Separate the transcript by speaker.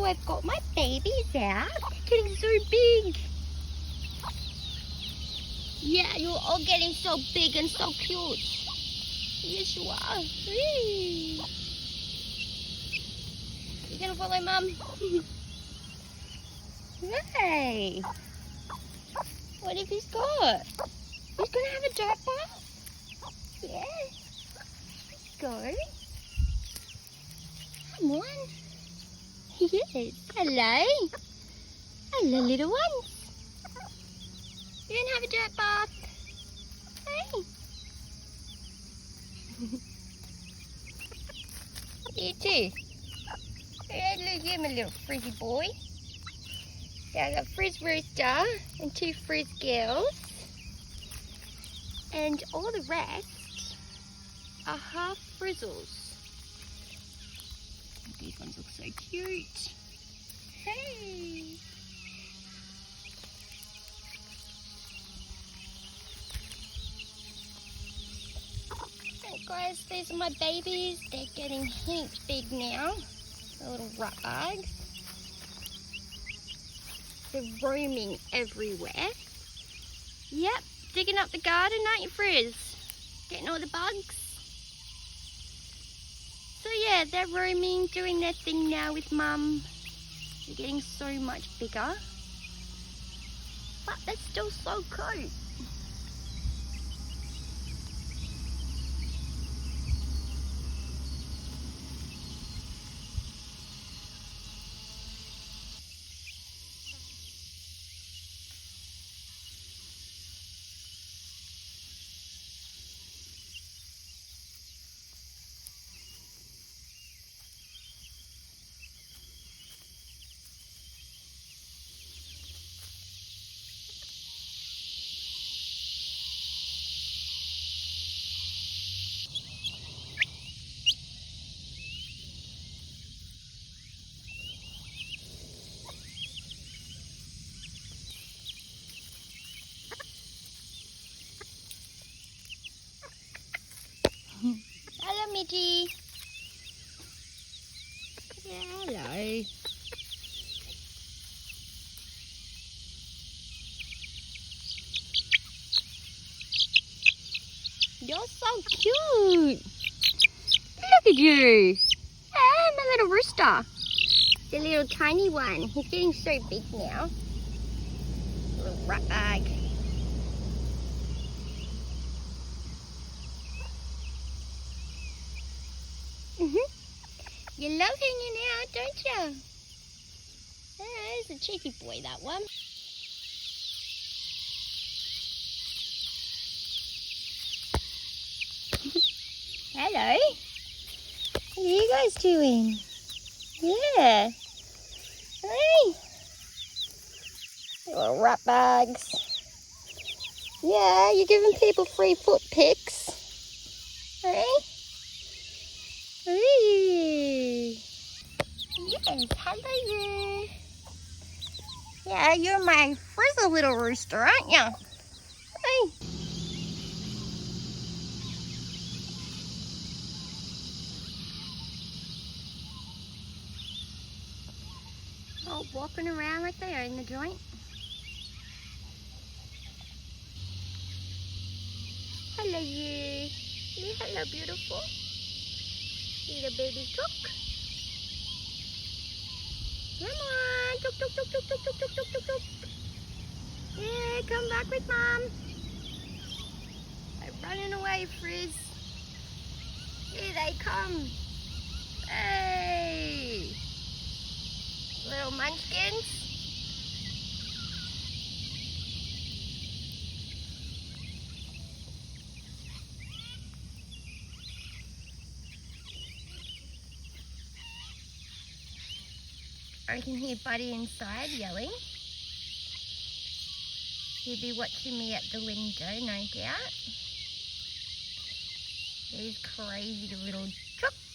Speaker 1: I've got my babies out. They're getting so big. Yeah, you're all getting so big and so cute. Yes, you are. Whee! You gonna follow Mum? Hey! What have he's got? He's gonna have a dirt bath? Yeah. Let's go. Come on. Yes. Hello. Hello, little one. You gonna have a dirt bath? Hey. You too. Hey, look, you're my little frizzy boy. Yeah, I got Frizz Rooster and 2 Frizz girls. And all the rest are half frizzles. These ones look so cute. Hey! Hey guys, these are my babies. They're getting heaps big now. The little rat bags. They're roaming everywhere. Yep, digging up the garden, aren't you, Frizz? Getting all the bugs. So yeah, they're roaming, doing their thing now with Mum. They're getting so much bigger. But they're still so cute. Hello, Midgie. Yeah, hello. You're so cute. Look at you. Hey, my little rooster. The little tiny one. He's getting so big now. Little rat bag. You love hanging out, don't you? Oh, he's a cheeky boy, that one. Hello. What are you guys doing? Yeah. Hey. Little rat bags. Yeah, you're giving people free foot pics. Hey? Hey. Yes, hello you. Yeah, you're my frizzle little rooster, aren't you? Hey. Oh, walking around like they own the joint. Hello you. Yeah, hello beautiful. Little baby chook. Come on. Chook, chook, chook, chook, chook, chook, chook, chook, chook, chook. Yeah, come back with Mum. They're running away, Frizz. Here they come. Hey. Little munchkins. I can hear Buddy inside yelling. He'll be watching me at the window, no doubt. These crazy little chooks.